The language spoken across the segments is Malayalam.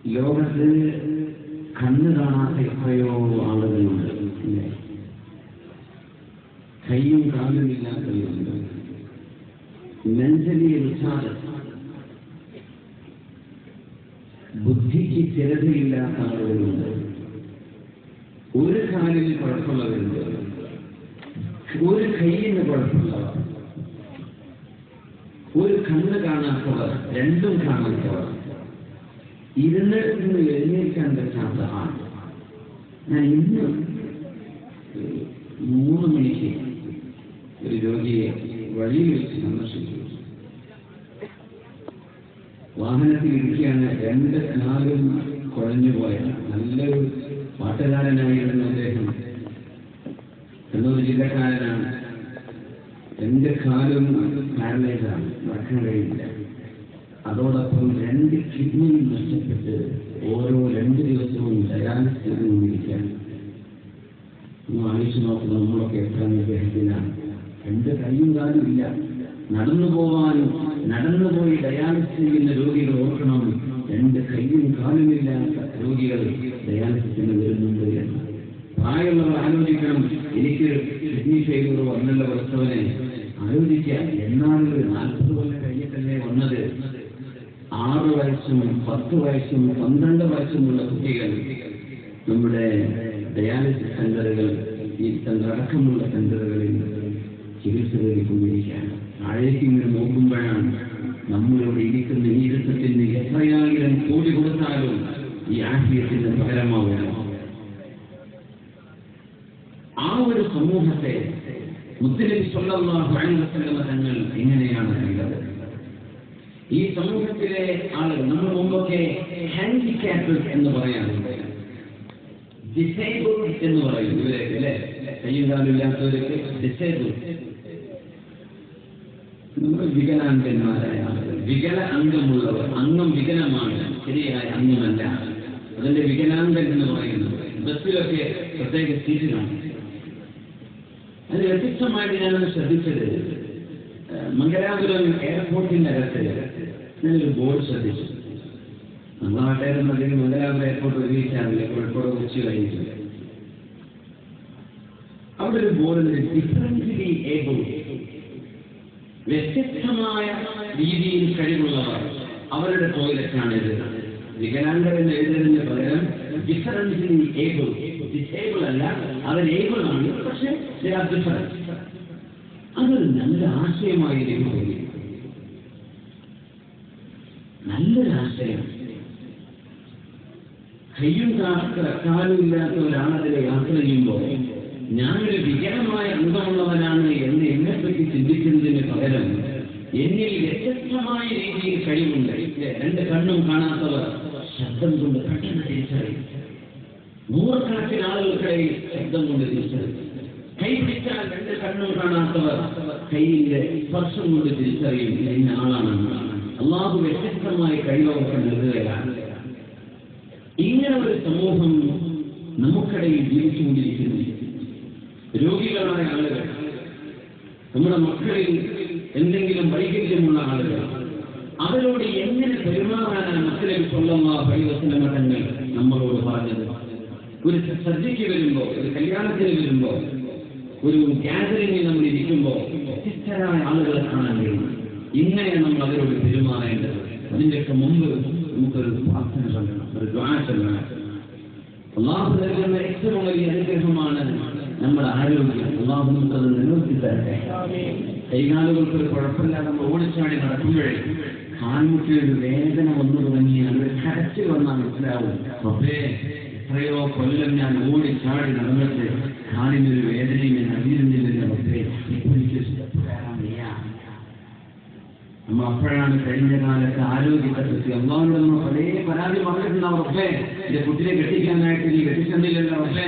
ലോകത്ത് കണ്ണ് കാണാത്ത എത്രയോ ആളുകളുണ്ട്, കൈയും കാലും ഇല്ലാത്തവരുണ്ട്, മെന്റലി റിച്ചാർഡ്, ബുദ്ധിക്ക് സ്ഥിരതയില്ലാത്ത ആളുകളുണ്ട്, ഒരു കാലിൽ കുഴപ്പമുള്ളവരുണ്ട്, ഒരു കൈയിന് കുഴപ്പമുള്ളവർ, ഒരു കണ്ണ് കാണാത്തവർ, രണ്ടും കാണാത്തവർ, ഇരുന്നിടത്ത് നിന്ന് എഴുന്നേൽക്കാൻ പറ്റാത്ത ആൾ. ഞാൻ ഇന്ന് 3 മണിക്ക് ഒരു രോഗിയെ വഴിയിൽ വെച്ച് സന്ദർശിച്ചു. വാഹനത്തിൽ ഇരിക്കുകയാണ്, 2 കാലും കുഴഞ്ഞുപോയ നല്ലൊരു പാട്ടുകാരനായിരുന്നു അദ്ദേഹം. കണ്ണൂർ ജില്ലക്കാരനാണ്. 2 കാലും പാരലൈസാണ്, നടക്കാൻ കഴിയില്ല. അതോടൊപ്പം 2 കിഡ്നിയും നഷ്ടപ്പെട്ട് ഓരോ 2 ദിവസവും ഡയാലിസിസ് ചെയ്തുകൊണ്ടിരിക്കുകയാണ്. ഒന്ന് ആലോചിച്ച് നോക്കുന്ന നമ്മളൊക്കെ എത്ര അദ്ദേഹത്തിനാണ്. 2 കൈയും കാലും ഇല്ല, നടന്നുപോയി ഡയാലിസിസ് ചെയ്യുന്ന രോഗികൾ ഓർക്കണം, 2 കൈയും കാലുമില്ലാത്ത രോഗികൾ ഡയാലിസിസിന് വരുന്നുണ്ട് എന്ന്. പ്രായമുള്ളവർ ആലോചിക്കണം, എനിക്ക് കിഡ്നി ഫെയിലിയർ വന്നുള്ള പ്രസവനെ ആലോചിക്കുക. എന്നാൽ 40 കൊല്ലം കഴിഞ്ഞിട്ടല്ലേ വന്നത്. 6 വയസ്സും 10 വയസ്സും 12 വയസ്സുമുള്ള കുട്ടികൾ നമ്മുടെ ഡയാലിസിസ് സെന്ററുകൾ, ഈ അടക്കമുള്ള സെന്ററുകളിൽ ചികിത്സ തേടിക്കൊണ്ടിരിക്കുകയാണ്. താഴേക്ക് ഇങ്ങനെ നോക്കുമ്പോഴാണ് നമ്മളിവിടെ ഇരിക്കുന്ന ഈ ഇരുത്തത്തിന് എത്രയായിരം കോടി കൊടുത്താലും ഈ ആശയത്തിന് പകരമാവുകയാണ്. ആ ഒരു സമൂഹത്തെ മുത്തനബി സ്വല്ലല്ലാഹു അലൈഹി വസല്ലം തങ്ങൾ എങ്ങനെയാണ് കണ്ടത്? ഈ സമൂഹത്തിലെ ആളുകൾ, നമ്മൾ മുമ്പൊക്കെ ഹാൻഡിക്യാപ്ഡ് എന്ന് പറയാറുണ്ട്, ഡിസേബിൾഡ് എന്ന് പറയും ഇവരൊക്കെ അല്ലെ, കയ്യും കാലില്ലാത്തവരൊക്കെ ഡിസേബിൾഡ്. നമ്മൾ വികലാംഗന്മാരായ ആളുകൾ, വികല അംഗമുള്ളവർ, അംഗം വികലമാണ്, ശരിയായ അംഗമല്ല, അതിന്റെ വികലാംഗൻ എന്ന് പറയുന്നത്. ബസ്സിലൊക്കെ പ്രത്യേക സീറ്റിലാണ്. അത് വ്യത്യസ്തമായിട്ട് ഞാനത് ശ്രദ്ധിച്ചത്, മംഗലാപുരം എയർപോർട്ടിന്റെ അകത്ത് ഞാനൊരു ബോർഡ് ശ്രദ്ധിച്ചു. നമ്മുടെ നാട്ടുകാരെന്ന് പറഞ്ഞാൽ മംഗലാപുരം എയർപോർട്ട് ഉപയോഗിക്കാറില്ല, കോഴിക്കോട് കൊച്ചി കഴിഞ്ഞിട്ടില്ല. അവിടെ ഒരു ബോർഡ് ഡിഫറൻഷ്യലി ഏബിൾ, വ്യത്യസ്തമായ രീതിയിൽ കഴിവുള്ളവർ, അവരുടെ ടോയ്ലറ്റാണ് ഇത്. വികലാംഗർ എന്ന് എഴുതുന്നതിന് പകരം ഡിഫറൻഷ്യലി ഏബിൾ, ഡിസേബിൾ അല്ല, അവർ ഏബിൾ ആണ്, പക്ഷെ ഡിഫറൻസ്. അതൊരു നല്ല ആശയമായി എനിക്ക് തോന്നി, നല്ലൊരു ആശയം. കയ്യും കാലും ഇല്ലാത്ത ഒരാളതിൽ യാത്ര ചെയ്യുമ്പോൾ ഞാനൊരു വികലമായ അംഗമുള്ളവനാണ് എന്ന് എന്നെപ്പറ്റി ചിന്തിക്കുന്നതിന് പകരം എന്നിൽ വ്യത്യസ്തമായ രീതിയിൽ കഴിവുണ്ട്. 2 കണ്ണും കാണാത്തവർ ശബ്ദം കൊണ്ട് പെട്ടെന്ന് തിരിച്ചറിയും. 100 കണക്കിന് ആളുകൾക്കിടയിൽ ശബ്ദം കൊണ്ട് തിരിച്ചറിയും. കൈ പിടിച്ചാൽ 2 കണ്ണും കാണാത്തവർ കൈയിന്റെ സ്പർശം കൊണ്ട് തിരിച്ചറിയും ഇന്ന ആളാണെന്ന്. അല്ലാഹു വ്യത്യസ്തമായ കഴിവൊക്കെ നൽകുകയാണ്. ഇങ്ങനെ ഒരു സമൂഹം നമുക്കിടയിൽ ജീവിച്ചുകൊണ്ടിരിക്കുന്നു. രോഗികളായ ആളുകൾ, നമ്മുടെ മക്കളിൽ എന്തെങ്കിലും വൈകല്യമുള്ള ആളുകൾ, അവരോട് എങ്ങനെ പെരുമാറാനാണ് മുത്തനബി സ്വല്ലല്ലാഹു അലൈഹി വസല്ലം തങ്ങൾ നമ്മളോട് പറഞ്ഞത്? ഒരു സദ്യക്ക് വരുമ്പോൾ, ഒരു കല്യാണത്തിന് വരുമ്പോൾ, ഒരു ഗ്യാതറിംഗിൽ നമ്മൾ ഇരിക്കുമ്പോൾ വ്യത്യസ്തരായ ആളുകളെ കാണാൻ കഴിയും. ഇങ്ങനെ നമ്മൾ അവരോട് പെരുമാറേണ്ടത്. അതിൻ്റെയൊക്കെ മുമ്പ് നമുക്കൊരു പ്രാർത്ഥന ചൊല്ലണം, ഒരു ദുആ ചൊല്ലണം. അല്ലാഹു നൽകുന്ന ഏറ്റവും വലിയ അനുഗ്രഹമാണ് നമ്മുടെ ആരോഗ്യം. അല്ലാഹു നമുക്കത് നിലനിർത്തി തരട്ടെ. കൈകാലുകൾക്കൊരു കുഴപ്പമില്ലാതെ നമ്മൾ ഓടിച്ചാടി നടക്കുമ്പോഴേ കാൽമുട്ടിയൊരു വേദന വന്നു തുടങ്ങിയാൽ, ഒരു കരച്ചിൽ വന്നാൽ മനസ്സിലാവും, അപ്പേ എത്രയോ കൊല്ലം ഞാൻ ഓടിച്ചാടി നടന്നിട്ട് കാലിനൊരു വേദനയും ഞാൻ അറിയുന്നില്ല. അപ്പേ നമ്മൾ അപ്പോഴാണ് കഴിഞ്ഞ കാലത്ത് ആരോഗ്യത്തെ പറ്റി അള്ളാഹുവിനോട് നമ്മൾ പല പരാതി പറഞ്ഞിട്ടുണ്ടാവും. അപ്പേ എന്റെ കുട്ടിയെ കെട്ടിക്കാനായിട്ട് നീ കെട്ടിച്ചെന്നില്ലല്ലോ, അപ്പേ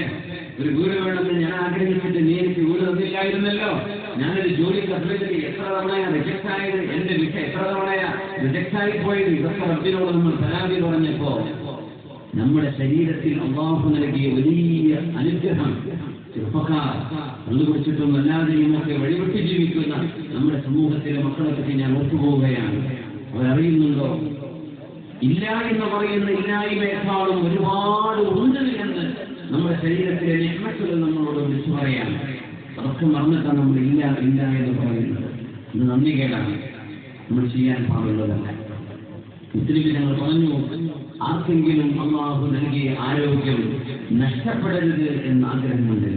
ഒരു വീട് വേണമെന്ന് ഞാൻ ആഗ്രഹിച്ചിട്ട് നീ എനിക്ക് വീട് തന്നില്ലായിരുന്നല്ലോ, ഞാനൊരു ജോലിക്ക് അപ്ലൈ എത്ര തവണയാ റിജക്ട് ആയത്, എന്റെ വിസ എത്ര തവണയാ റിജക്ട് ആയി പോയത്. ഇതൊക്കെ റബ്ബിനോട് നമ്മൾ പരാതി പറഞ്ഞപ്പോ നമ്മുടെ ശരീരത്തിൽ അള്ളാഹു നൽകിയ വലിയ അനുഗ്രഹം, ചെറുപ്പക്കാർ കണ്ടുപിടിച്ചിട്ടും അല്ലാതെയുമൊക്കെ വഴിവിട്ട് ജീവിക്കുന്ന നമ്മുടെ സമൂഹത്തിലെ മക്കളെ പറ്റി ഞാൻ ഓർത്തുപോവുകയാണ്. അവരറിയുന്നുണ്ടോ ഇല്ല എന്ന് പറയുന്ന ഇല്ലായ്മയെക്കാളും ഒരുപാട് ഉണ്ട് എന്ന് നമ്മുടെ ശരീരത്തിലെ നിഅ്മത്തുകൾ നമ്മളോട് വിളിച്ചു പറയാൻ അതൊക്കെ മറന്നിട്ടാണ് നമ്മൾ ഇല്ല ഇല്ല എന്ന് പറയുന്നത്. ഇത് നന്ദി കേടാണ്, നമ്മൾ ചെയ്യാൻ പാടുള്ളതല്ല. മുസ്ലിം ഞങ്ങൾ പറഞ്ഞു, ആർക്കെങ്കിലും അല്ലാഹു നൽകിയ ആരോഗ്യം നഷ്ടപ്പെടരുത് എന്ന ആഗ്രഹമുണ്ട്.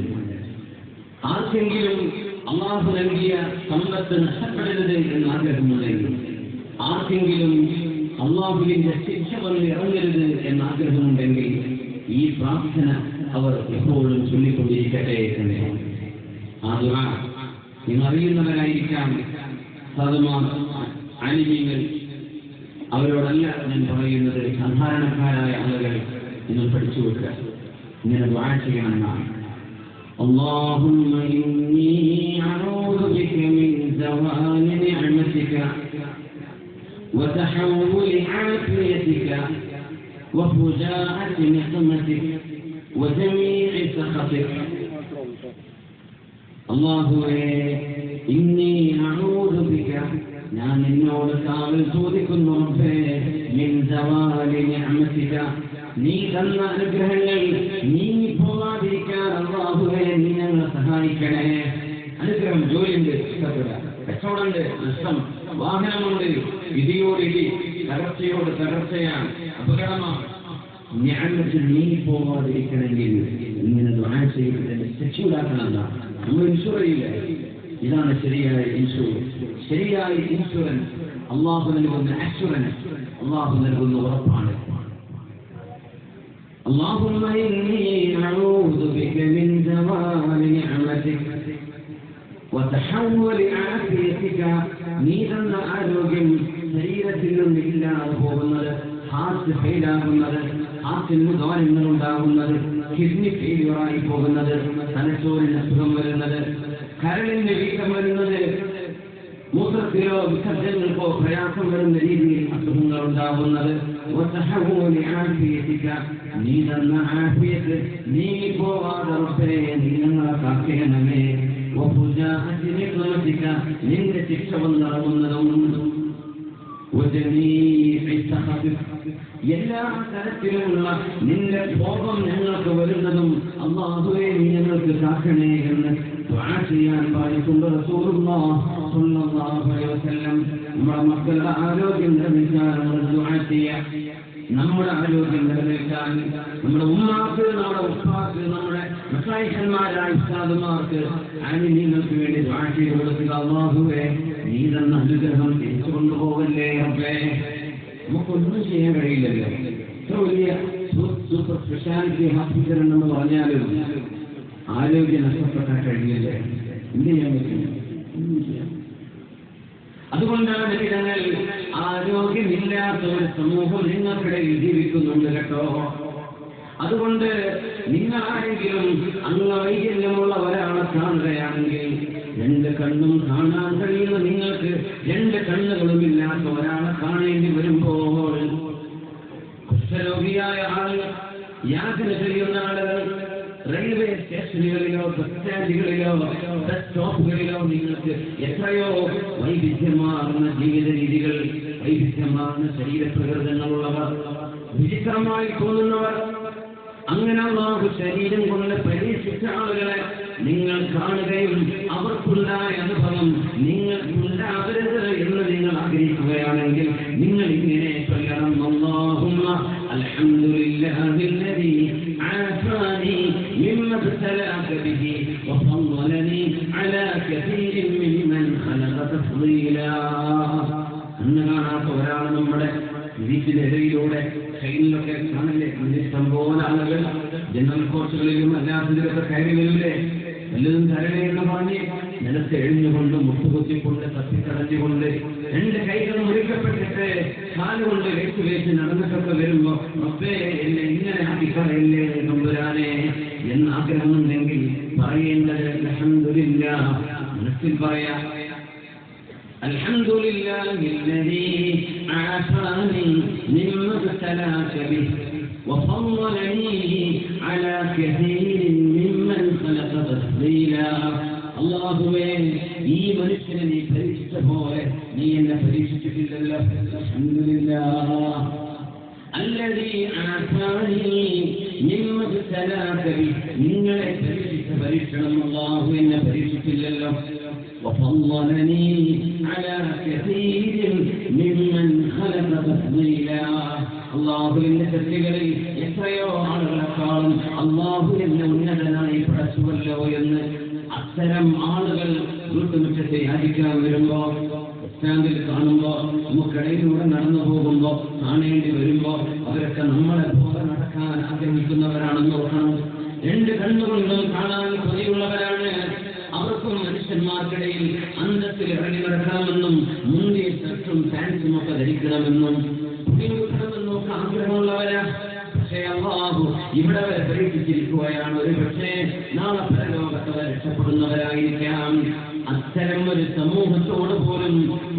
ആർക്കെങ്കിലും അല്ലാഹു നൽകിയ സമ്പത്ത് നഷ്ടപ്പെടരുത് എന്ന ആഗ്രഹമുണ്ടെങ്കിൽ, ആർക്കെങ്കിലും അല്ലാഹുവിന്റെ ശിക്ഷ വന്ന് ഇറങ്ങരുത് എന്ന ആഗ്രഹമുണ്ടെങ്കിൽ ഈ പ്രാർത്ഥന അവർ എപ്പോഴും ചൊല്ലിക്കൊണ്ടിരിക്കട്ടെ എന്ന്. ആ ദുആ നിങ്ങൾ അറിയുന്നവരായിരിക്കാം, സാധുമാർ, ആലിമീങ്ങൾ, അവരോടല്ല ഞാൻ പറയുന്നത്. സാധാരണക്കാരായ ആളുകൾ നിങ്ങൾ പഠിച്ചു വെക്കുക, ഇങ്ങനെ ദുആ ചെയ്യണമെന്നാണ്. اللهم إني أعوذ بك من زوال نعمتك وتحول عافيتك وفجاءة نقمتك وجميع سخطك. اللهم إني أعوذ بك ഞാൻ നിന്നോട് കാവൽ ചോദിക്കുന്നു റബ്ബേ, മിൻ സവാലി നിഅമതിക, നീ തന്ന അനുഗ്രഹങ്ങൾ നീങ്ങിപ്പോകാതിരിക്കാൻ അല്ലാഹുവേ നീ ഞങ്ങളെ സഹായിക്കണേ. അനുഗ്രഹം, ജോലിയുണ്ട് ഇഷ്ടപ്പെട, കച്ചവടമുണ്ട് നഷ്ടം, വാഹനമുണ്ട് ഇടിയോടിടി, തകർച്ചയോട് തകർച്ചയാണ്, അപകടമാണ്. നിഅമത്ത് നീങ്ങിപ്പോകാതിരിക്കണമെങ്കിൽ ഇങ്ങനെ ദുആ ചെയ്തിട്ട് രക്ഷയുണ്ടാക്കണം. നമ്മൾ ഇൻഷുർ ചെയ്യില്ല. ഇതാണ് ശരിയായ ഇൻഷുറൻസ്. ശരിയായ ഇൻഷുറൻസ് അല്ലാഹു നൽകുന്ന അഷ്വറൻസ്, അല്ലാഹു നൽകുന്ന ഉറപ്പാണ്. اللهم إني أعوذ بك من زوال نعمتك وتحول عافيتك. നീ തന്ന ആരോഗ്യം ശരീരത്തിൽ നിന്ന് ഇല്ലാതെ പോകുന്നത്, ഹാർട്ട് ഫെയിലാകുന്നത്, ഹാർട്ടിന് ദ്വാരങ്ങൾ ഉണ്ടാകുന്നത്, കിഡ്നി ഫെയിലിയറായി പോകുന്നത്, തലച്ചോറിന് അസുഖം വരുന്നത്, കരളിന് വീക്കം വരുന്നത്, മൂത്രത്തിലോ വിസർജനങ്ങൾക്കോ പ്രയാസം വരുന്ന രീതിയിൽ അസുഖങ്ങൾ ഉണ്ടാകുന്നത്, നീ തന്ന ആഫിയത്ത് നീങ്ങിപ്പോവാതെ റബ്ബേ നീ ഞങ്ങളെ കാക്കണമേ. നിന്റെ ശിക്ഷ വന്നിറങ്ങുന്നതും എല്ലാ തരത്തിലുമുള്ള നിന്റെ കോപം ഞങ്ങൾക്ക് വരുന്നതും അല്ലാഹുവേ നീ ഞങ്ങൾക്ക് കാക്കണേ എന്ന് ദുആ ചെയ്യാൻ പാടിക്കൊണ്ട് റസൂലുള്ളാഹി സ്വല്ലല്ലാഹു അലൈഹി വസല്ലം നമ്മുടെ മക്കളുടെ ആരോഗ്യം നിർമ്മിക്കാൻ ദുആ ചെയ്യാം. നമ്മുടെ ആരോഗ്യം നിലനിൽക്കാൻ, നമ്മുടെ ഉമ്മാക്ക്, നമ്മുടെ ഉപ്പാക്ക്, നമ്മുടെ മക്കളായിക്കന്മാരായ ഉസ്താദുമാർക്ക്, ആലിമീങ്ങൾക്ക് വേണ്ടി ദുആ ചെയ്ത് കൊടുക്കുക. അല്ലാഹുവേ നീ തന്ന അനുഗ്രഹം തിരിച്ചു കൊണ്ടുപോകല്ലേ റബ്ബേ. നമുക്കൊന്നും ചെയ്യാൻ കഴിയില്ലല്ലോ. ഇത്ര വലിയ സൂപ്പർ സ്പെഷ്യാലിറ്റി ഹോസ്പിറ്റൽ ഉണ്ടെന്ന് പറഞ്ഞാലും ആരോഗ്യം നഷ്ടപ്പെട്ടാൽ കഴിയില്ലേ? എന്ത് ചെയ്യാൻ പറ്റും? ഒന്നും ചെയ്യാം. അതുകൊണ്ടാണ് ഞങ്ങൾ ആരോഗ്യമില്ലാത്ത ഒരു സമൂഹം നിങ്ങൾക്കിടയിൽ ജീവിക്കുന്നുണ്ട് കേട്ടോ. അതുകൊണ്ട് നിങ്ങളാരെങ്കിലും അംഗവൈകല്യമുള്ള ഒരാളെ കാണുകയാണെങ്കിൽ, രണ്ട് കണ്ണും കാണാൻ കഴിയുന്ന നിങ്ങൾക്ക് രണ്ട് കണ്ണുകളും ഇല്ലാത്ത ഒരാളെ കാണേണ്ടി വരുമ്പോൾ, കുഷ്ഠരോഗിയായ ആളുകൾ, യാത്ര ചെയ്യുന്ന ആളുകൾ, റെയിൽവേ സ്റ്റേഷനുകളിലോ ബസ് സ്റ്റാൻഡുകളിലോ ബസ് സ്റ്റോപ്പുകളിലോ നിങ്ങൾക്ക് എത്രയോ വൈവിധ്യമാർന്ന ജീവിത രീതികൾ, വൈവിധ്യമാർന്ന ശരീരപ്രകൃതങ്ങളുള്ളവർ, വിചിത്രമായി തോന്നുന്നവർ, അങ്ങനെ അല്ലാഹു ശരീരം കൊണ്ട് പരീക്ഷിച്ച ആളുകളെ നിങ്ങൾ കാണുകയും അവർക്കുണ്ടായ അനുഭവം നിങ്ങൾക്കുണ്ടാവരുത് എന്ന് നിങ്ങൾ ആഗ്രഹിക്കുകയാണെങ്കിൽ നിങ്ങൾ ഇങ്ങനെ ചൊല്ലണം: അല്ലാഹുമ്മ അൽഹംദുലില്ലാഹില്ലദീ ആഫാനി മിമ്മ ഇബ്തലാക ബിഹി വഫളലനി അലാ കസീരിൻ മിമ്മൻ ഖലഖ തഫ്ളീലാ. അന്ന് കാണാത്ത ഒരാൾ നമ്മുടെ വീട്ടിനിടയിലൂടെ ട്രെയിനിലൊക്കെ കാണില്ലേ, ഇഷ്ടം പോലെ ആളുകൾ ജനറൽ കോച്ചുകളിലും അല്ലാത്തതിലൊക്കെ കയറി വരില്ലേ, വല്ലതും തരണേ എന്ന് പറഞ്ഞ് നിലത്ത് എഴിഞ്ഞുകൊണ്ട്, മുട്ടുകുത്തിക്കൊണ്ട്, തപ്പിത്തടഞ്ഞുകൊണ്ട്, രണ്ട് കൈകൾ മുറിക്കപ്പെട്ടിട്ട് കാലുകൊണ്ട് വേച്ച് നടന്നിട്ടൊക്കെ വരുമ്പോ റബ്ബേ എന്നെ ഇങ്ങനെ ആക്കിക്കളയല്ലേ നമ്പുരാനെ എന്ന് ആഗ്രഹമുണ്ടെങ്കിൽ പറയേണ്ടത് അൽഹംദുലില്ലാഹ്. മനസ്സിൽ പറയാ: الحمد لله الذي عافاني مما ابتلاك به وفضلني على كثير ممن خلق تفضيلا. അല്ലാഹുവേ, ഈ മനുഷ്യനെ നീ പരീക്ഷിച്ച പോലെ നീ എന്നെ പരീക്ഷിച്ചിട്ടില്ലല്ലോ. അൽഹംദുലില്ലാഹ്. നിങ്ങളെ പരീക്ഷിച്ച പരീക്ഷണം അല്ലാഹു എന്നെ പരീക്ഷിച്ചില്ലല്ലോ. അള്ളാഹുവിന്റെ സൃഷ്ടികളിൽ എത്രയോ ആളുകളെക്കാളും അള്ളാഹു എന്നെ ഉന്നതനായി പടച്ചുവല്ലോ എന്ന് അത്തരം ആളുകൾ വീട്ടുമുറ്റത്തെ യാചിക്കാൻ വരുമ്പോ, സ്റ്റാൻഡിൽ കാണുമ്പോ, നമുക്കിടയിലൂടെ നടന്നു പോകുമ്പോ കാണേണ്ടി വരുമ്പോ അവരൊക്കെ നമ്മളെ പോലെ നടക്കാൻ ആഗ്രഹിക്കുന്നവരാണെന്ന് നോക്കണം. രണ്ട് കണ്ണുകൊണ്ടും കാണാൻ കൊതിയുള്ളവരാണ്. അവർക്കും മനുഷ്യന്മാർക്കിടയിൽ അന്തത്തിൽ ഇറങ്ങി നടക്കണമെന്നും മുന്തിയ ഷർട്ടും പാൻസും ഒക്കെ ധരിക്കണമെന്നും ഒക്കെ ആഗ്രഹമുള്ളവരാ. പക്ഷേ അല്ലാഹു ഇവിടെ വരെ പരീക്ഷിച്ചിരിക്കുകയാണ്. ഒരു പക്ഷേ നാളെ പരലോകത്ത് രക്ഷപ്പെടുന്നവരായിരിക്കാം. അത്തരം ഒരു സമൂഹത്തോട് പോലും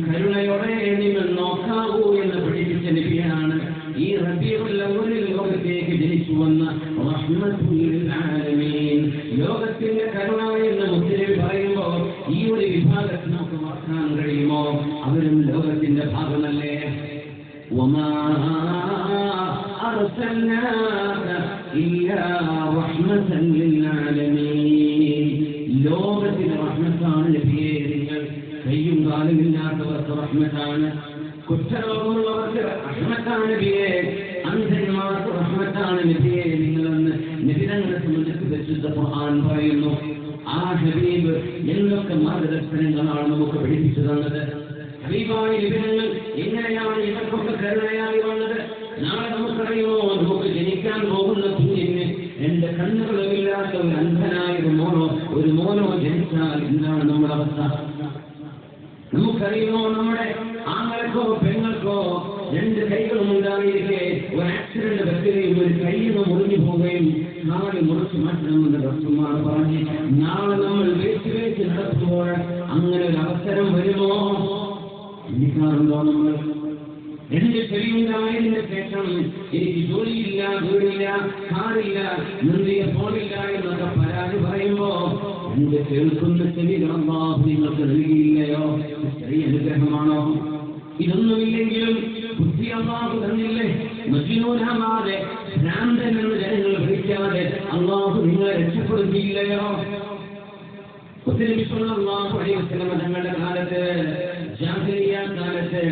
കരുണയോടെ നിങ്ങൾ നോക്കാവൂ എന്ന് പഠിപ്പിച്ച നബിയാണ് ഈ റബീഉൽ അവ്വലിൽ ലോകത്തേക്ക് ജനിച്ചു വന്ന റഹ്മത്തുൽ ലിൽ ആലമീൻ. ലോകത്തിന്റെ കരുണ എന്ന് മുസ്ലിം പറയുമ്പോൾ ഈ ഒരു വിഭാഗത്തിന് നമുക്ക് മറക്കാൻ കഴിയുമോ? അവരും ലോകത്തിന്റെ ഭാഗമല്ലേ. وما أرسلناك إلا رحمة للعالمين. ലോകത്തിന് റഹ്മത്താണ് നബിയേ നിങ്ങൾ. കയ്യും കാലും ഇല്ലാത്തവർക്ക് റഹ്മത്താണ്, കുഷ്ഠരോഗമുള്ളവർക്ക് റഹ്മത്താണ് നബിയേ, അന്ധന്മാർക്ക് റഹ്മത്താണ് നബിയേ നിങ്ങളെന്ന് നബിതങ്ങളെ സംബന്ധിച്ച് പരിശുദ്ധ ഖുർആൻ പറയുന്നു. ആ ഹബീബ് എന്തൊക്കെ മാർഗദർശനങ്ങളാണ് നമുക്ക് പഠിപ്പിച്ചു തന്നത്. ഹബീബായ നബിതങ്ങൾ എങ്ങനെയാണ് ഇവർക്കൊക്കെ കരുണയായി വന്നത്? നാളെ നമുക്കറിയുമോ, നമുക്ക് ജനിക്കാൻ പോകുന്ന കുഞ്ഞിന് രണ്ട് കണ്ണുകളുമില്ലാത്ത ഒരു അന്ധനായ ഒരു മോനോ ജനിച്ചാൽ എന്താണ് നമ്മുടെ അവസ്ഥ? നമുക്കറിയുമോ, നമ്മുടെ ആങ്ങൾക്കോ പെങ്ങൾക്കോ രണ്ട് കൈകളും ഉണ്ടായിരിക്കെ ഒരു ആക്സിഡന്റ് പറ്റുകയും ഒരു കൈയിൽ മുറിഞ്ഞു പോവുകയും നാളെ മുറിച്ചു മാറ്റണമെന്ന് ഡോക്ടർമാർ പറഞ്ഞ് നാളെ നമ്മൾ വേച്ച് നടത്തുമ്പോൾ അങ്ങനെ ഒരു അവസരം വരുമോ? ചിന്തിക്കാറുണ്ടോ നമ്മൾ? എന്റെ ചെവിയുണ്ടായതിന്റെ ശേഷം എനിക്ക് ജോലിയില്ല, വീടില്ല, കാറില്ല, നിർത്തിയ ഫോണില്ല എന്നൊക്കെ പരാതി പറയുമ്പോ എന്റെ കേൾക്കുന്ന ചെവികൾ അല്ലാഹു നിങ്ങൾക്ക് നൽകിയില്ലയോ? ചെറിയ അനുഗ്രഹമാണോ? ഇതൊന്നുമില്ലെങ്കിലും ബുദ്ധി അല്ലാഹു തന്നില്ലേ? മജ്നൂനാവാതെ ഭ്രാന്തൻ എന്ന് ജനങ്ങൾ വിളിക്കാതെ അല്ലാഹു നിങ്ങളെ രക്ഷപ്പെടുത്തിയില്ലയോ? തങ്ങളുടെ കാലത്ത്, ജാഹിലിയ്യ കാലത്ത്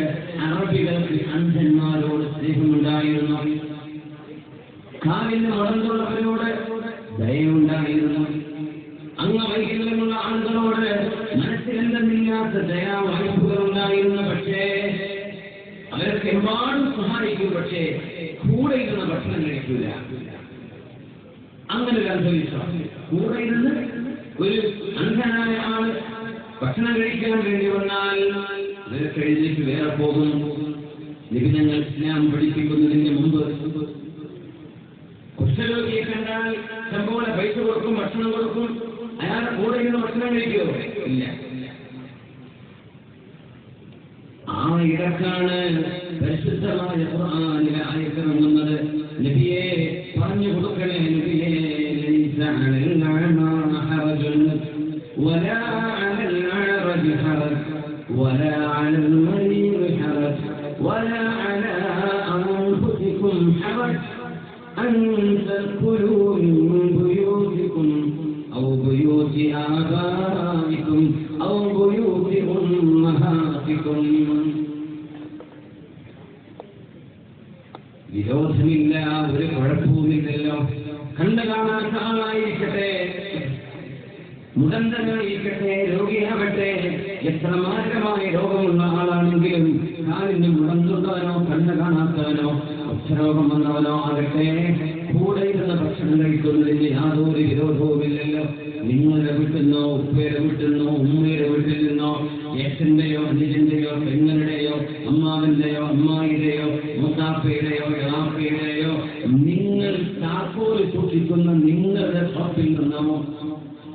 അറബികൾക്ക് അന്ധന്മാരോട് സ്നേഹമുണ്ടായിരുന്നു, കാലിന് മടന്നുള്ളവരോട് ദയവുണ്ടായിരുന്നു, അംഗവൈകല്യമുള്ള ആളുകളോട് മനസ്സിലെന്തെന്നില്ലാത്ത ദയാവായ്പകൾ ഉണ്ടായിരുന്നു. പക്ഷേ അവരൊക്കെ എമ്പാടും സഹായിക്കും, പക്ഷേ കൂടെ ഇരുന്ന് ഭക്ഷണം കഴിക്കില്ല. അങ്ങനെ ഒരു അന്ധവിശ്വാസം. കൂടെ ഇരുന്ന് ഒരു അന്ധനായ ആള് ഭക്ഷണം കഴിക്കാൻ വേണ്ടി വന്നാൽ ഇവരൊക്കെ എഴുന്നേറ്റ് വേറെ പോകും. നിബിധങ്ങൾ ഇസ്ലാം പഠിപ്പിക്കുന്നതിന് മുമ്പ് കുഷ്ഠരോഗിയെ കണ്ടാൽ സംഭവം പൈസ കൊടുക്കും, ഭക്ഷണം കൊടുക്കും. അയാളുടെ കൂടെ ഇരുന്ന് ഭക്ഷണം കഴിക്കുമോ? ഇല്ല. ആ ഇടക്കാണ് പരിശുദ്ധമായ ഖുർആനിലെ ആയത്ത് ഇറങ്ങുന്നത്. നബിയെ പറഞ്ഞു കൊടുക്കണേ, നബിയെ ولا على الأعرج حرج ولا على المريض حرج ولا على أنفسكم حرج أن تدخلوا من بيوتكم أو بيوت آبائكم أو بيوت أمهاتكم. വിരോധമില്ല, ഒരു കുഴപ്പവുമില്ലല്ലോ. കണ്ടു കാണാത്ത ആളായിരിക്കട്ടെ, മുടന്തനായിരിക്കട്ടെ, രോഗിയാവട്ടെ, എത്ര മാരകമായ രോഗമുള്ള ആളാണെങ്കിലും കാലിന് മുടന്തുള്ളവനോ കണ്ണു കാണാത്തവനോ ഉച്ചരോഗം വന്നവനോ ആകട്ടെ, കൂടെ ഇരുന്ന് ഭക്ഷണം കഴിക്കുന്നതിന് യാതൊരു വിരോധവുമില്ലല്ലോ. നിങ്ങളുടെ വീട്ടിൽ നിന്നോ, ഉപ്പയുടെ വീട്ടിൽ നിന്നോ, ഉമ്മയുടെ വീട്ടിൽ നിന്നോ, ജ്യേഷ്ഠന്റെയോ അനുജന്റെയോ പെങ്ങളുടെയോ അമ്മാവന്റെയോ അമ്മായിയുടെയോ മുത്താപ്പയുടെയോ ഇളാപ്പയുടെയോ നിങ്ങൾ താക്കോൽ സൂക്ഷിക്കുന്ന നിങ്ങളുടെ ഷോപ്പിൽ നിന്നോ,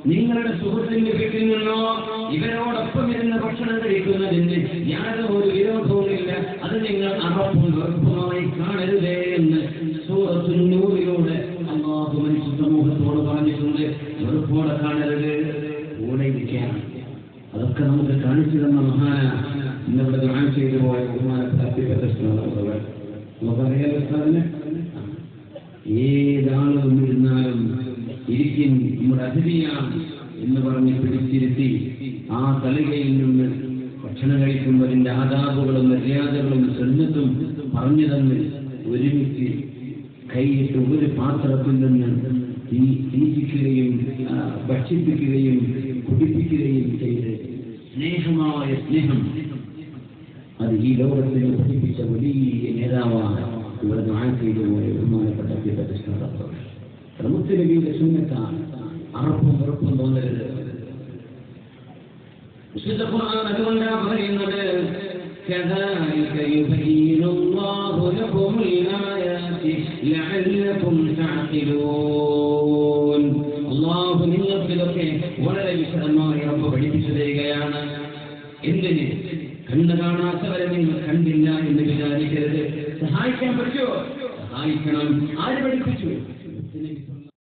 നിങ്ങളുടെ സുഹൃത്തിന്റെ വീട്ടിൽ നിന്നോ ഇവരോടൊപ്പം ഇരുന്ന് ഭക്ഷണം കഴിക്കുന്നതിന് യാതൊരു വിരോധവുമില്ല. അത് നിങ്ങൾ അറപ്പും വെറുപ്പുമായി കാണരുതേ എന്ന് സൂറത്തുൻ നൂറിലൂടെ അല്ലാഹു മനുഷ്യ സമൂഹത്തോട് പറഞ്ഞിട്ടുണ്ട്. വെറുപ്പോടെ കാണരുത്, കൂടെ ഇരിക്കാൻ. അതൊക്കെ നമുക്ക് കാണിച്ചു തന്ന മഹാന ഇന്നിവിടെ ദുആ ചെയ്തു പോയ ബഹുമാനപ്പെട്ട നമുക്കറിയാലോ. ഏതാളും ഇരുന്നാലും ഇരിക്കും നമ്മുടെ അതിഥിയാണ് എന്ന് പറഞ്ഞ് പിടിച്ചിരുത്തി ആ തളികയിൽ നിന്ന് ഭക്ഷണം കഴിക്കുമ്പോഴതിന്റെ ആദാബുകളും മര്യാദകളും സുന്നത്തും പറഞ്ഞു തന്ന് ഒരുമിച്ച് കൈയിട്ട് ഒരു പാത്രത്തിൽ നിന്ന് തീറ്റിക്കുകയും ഭക്ഷിപ്പിക്കുകയും കുടിപ്പിക്കുകയും ചെയ്ത് സ്നേഹമായ സ്നേഹം അത് ഈ ലോകത്തിന് പഠിപ്പിച്ച വലിയ നേതാവാണ് ഇവിടെ ദുആ ചെയ്തു പോയ ബഹുമാനപ്പെട്ട മുത്തുനബിയുടെ സുന്നത്താണ്. അറപ്പും വെറുപ്പും തോന്നരുത്. വിശുദ്ധ ഖുർആൻ അതുകൊണ്ടാണ് പറയുന്നത് كذلك يبين الله لكم الآيات لعلكم تعقلون. അല്ലാഹു നിങ്ങൾക്കിതൊക്കെ വളരെ വിശദമായി റബ്ബ് പഠിപ്പിച്ചു തരികയാണ്. എന്തിന്? കണ്ണു കാണാത്തവരെ നിങ്ങൾ കണ്ടില്ല എന്ന് വിചാരിക്കരുത്. സഹായിക്കാൻ പറ്റുമോ? സഹായിക്കണം. ആര് പഠിപ്പിച്ചു?